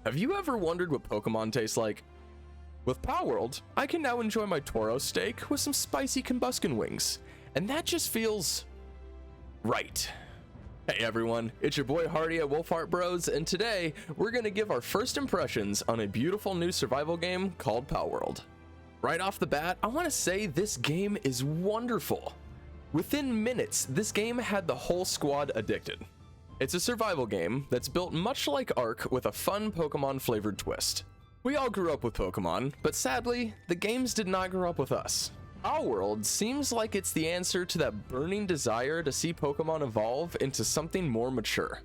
Have you ever wondered what Pokemon tastes like? With Palworld, I can now enjoy my Toro steak with some spicy combustion wings, and that just feels right. Hey everyone, it's your boy Hardy at Wolfheart Bros, and today we're gonna give our first impressions on a beautiful new survival game called Palworld. Right off the bat, I want to say this game is wonderful. Within minutes, this game had the whole squad addicted. It's a survival game that's built much like Ark with a fun Pokemon flavored twist. We all grew up with Pokemon, but sadly, the games did not grow up with us. Palworld seems like it's the answer to that burning desire to see Pokemon evolve into something more mature.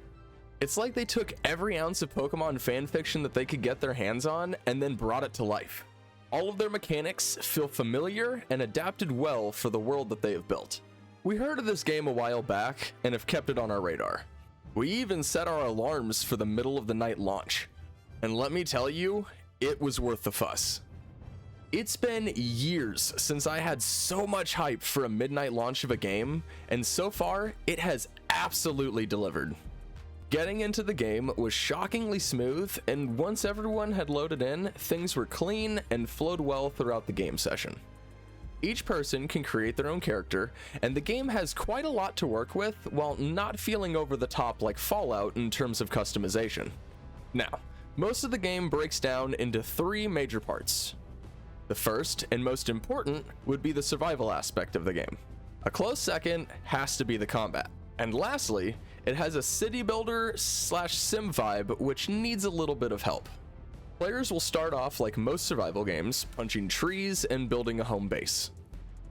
It's like they took every ounce of Pokemon fanfiction that they could get their hands on and then brought it to life. All of their mechanics feel familiar and adapted well for the world that they have built. We heard of this game a while back and have kept it on our radar. We even set our alarms for the middle of the night launch. And let me tell you, it was worth the fuss. It's been years since I had so much hype for a midnight launch of a game, and so far, it has absolutely delivered. Getting into the game was shockingly smooth, and once everyone had loaded in, things were clean and flowed well throughout the game session. Each person can create their own character, and the game has quite a lot to work with while not feeling over the top like Fallout in terms of customization. Now, most of the game breaks down into three major parts. The first and most important would be the survival aspect of the game. A close second has to be the combat. And lastly, it has a city builder / sim vibe which needs a little bit of help. Players will start off like most survival games, punching trees and building a home base.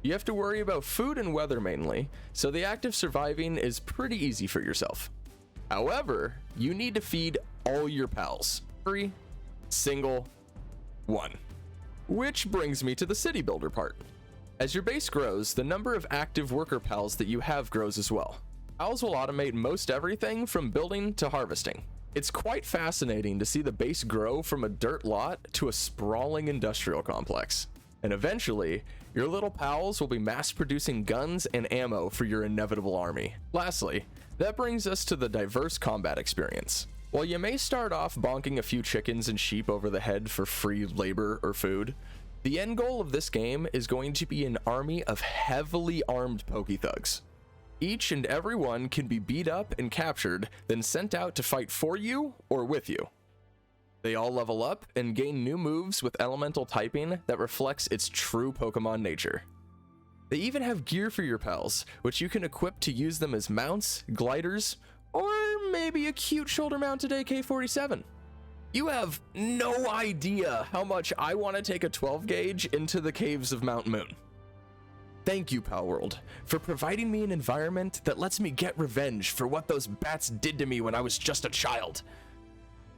You have to worry about food and weather mainly, so the act of surviving is pretty easy for yourself. However, you need to feed all your pals. Every single one. Which brings me to the city builder part. As your base grows, the number of active worker pals that you have grows as well. Pals will automate most everything from building to harvesting. It's quite fascinating to see the base grow from a dirt lot to a sprawling industrial complex. And eventually, your little pals will be mass producing guns and ammo for your inevitable army. Lastly, that brings us to the diverse combat experience. While you may start off bonking a few chickens and sheep over the head for free labor or food, the end goal of this game is going to be an army of heavily armed Pokethugs. Each and every one can be beat up and captured, then sent out to fight for you or with you. They all level up and gain new moves with elemental typing that reflects its true Pokemon nature. They even have gear for your pals, which you can equip to use them as mounts, gliders, or maybe a cute shoulder-mounted AK-47. You have no idea how much I want to take a 12 gauge into the caves of Mount Moon. Thank you, Palworld, for providing me an environment that lets me get revenge for what those bats did to me when I was just a child.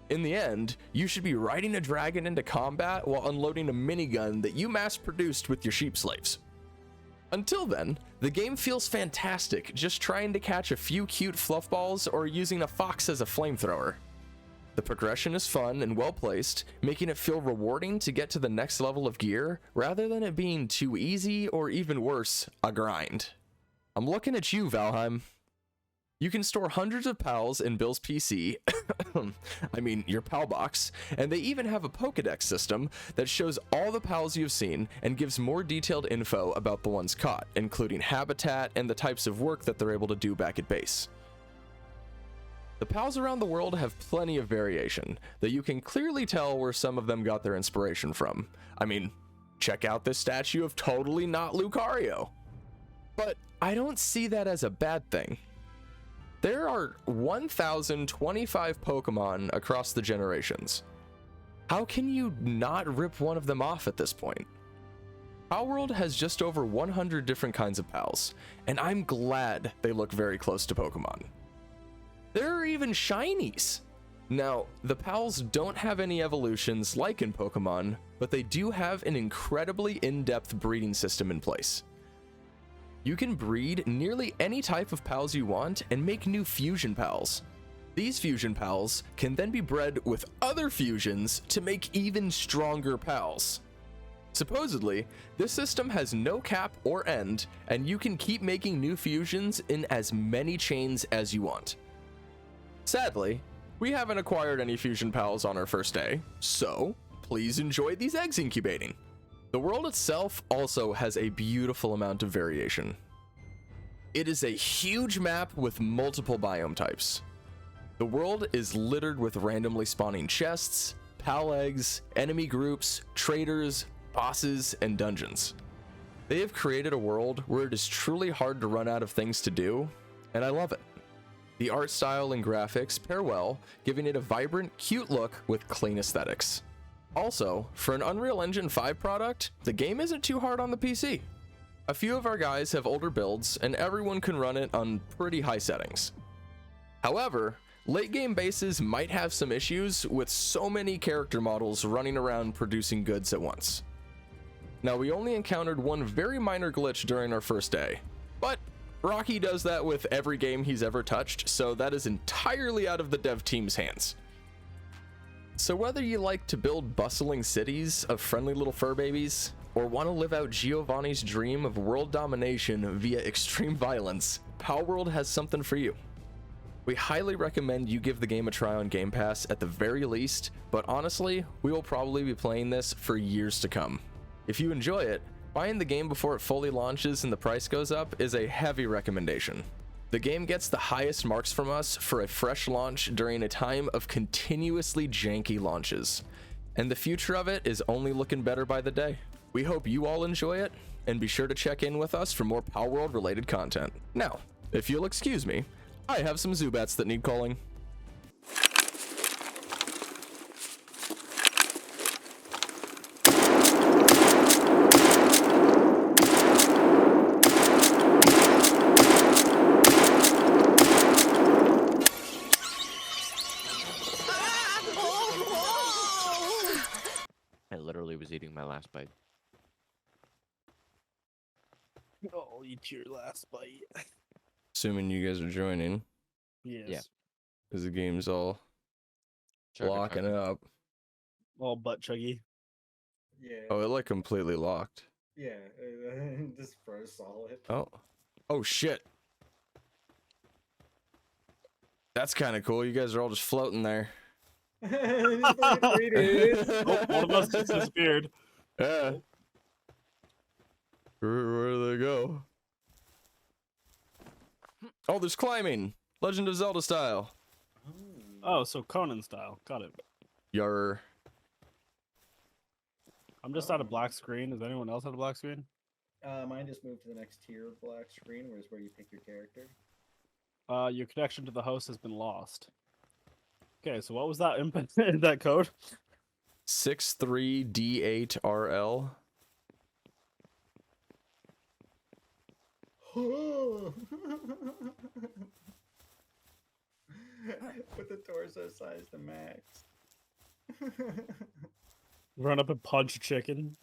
In the end, you should be riding a dragon into combat while unloading a minigun that you mass-produced with your sheep slaves. Until then, the game feels fantastic just trying to catch a few cute fluffballs or using a fox as a flamethrower. The progression is fun and well placed, making it feel rewarding to get to the next level of gear rather than it being too easy or even worse, a grind. I'm looking at you, Valheim. You can store hundreds of pals in Bill's PC, your pal box, and they even have a Pokedex system that shows all the pals you've seen and gives more detailed info about the ones caught, including habitat and the types of work that they're able to do back at base. The pals around the world have plenty of variation, though you can clearly tell where some of them got their inspiration from. Check out this statue of totally not Lucario. But I don't see that as a bad thing. There are 1,025 Pokemon across the generations. How can you not rip one of them off at this point? Palworld has just over 100 different kinds of pals, and I'm glad they look very close to Pokemon. There are even shinies! Now, the pals don't have any evolutions like in Pokemon, but they do have an incredibly in-depth breeding system in place. You can breed nearly any type of pals you want and make new fusion pals. These fusion pals can then be bred with other fusions to make even stronger pals. Supposedly, this system has no cap or end, and you can keep making new fusions in as many chains as you want. Sadly, We haven't acquired any fusion pals on our first day, so please enjoy these eggs incubating. The world itself also has a beautiful amount of variation. It is a huge map with multiple biome types. The world is littered with randomly spawning chests, pal eggs, enemy groups, traders, bosses, and dungeons. They have created a world where it is truly hard to run out of things to do, and I love it. The art style and graphics pair well, giving it a vibrant, cute look with clean aesthetics. Also, for an Unreal Engine 5 product, the game isn't too hard on the PC. A few of our guys have older builds, and everyone can run it on pretty high settings. However, late game bases might have some issues with so many character models running around producing goods at once. Now, we only encountered one very minor glitch during our first day, but Rocky does that with every game he's ever touched, so that is entirely out of the dev team's hands. So whether you like to build bustling cities of friendly little fur babies, or want to live out Giovanni's dream of world domination via extreme violence, Palworld has something for you. We highly recommend you give the game a try on Game Pass at the very least, but honestly, we will probably be playing this for years to come. If you enjoy it, buying the game before it fully launches and the price goes up is a heavy recommendation. The game gets the highest marks from us for a fresh launch during a time of continuously janky launches, and the future of it is only looking better by the day. We hope you all enjoy it, and be sure to check in with us for more Palworld related content. Now, if you'll excuse me, I have some Zubats that need calling. I literally was eating my last bite. Oh, eat your last bite. Assuming you guys are joining, Yes. Yeah. because the game's all locking Chugga. up. All butt chuggy. Yeah. Oh, it like completely locked. Yeah. Just froze solid. Oh shit. That's kind of cool. You guys are all just floating there. Oh, one of us just disappeared. Yeah. Where do they go? Oh, there's climbing. Legend of Zelda style. Oh, so Conan style. Got it. Yarr. I'm just at a black screen. Is anyone else at a black screen? Mine just moved to the next tier of black screen, where you pick your character. Your connection to the host has been lost. Okay, so what was that input that code? 63D8RL. With the torso size to max. Run up and punch a chicken.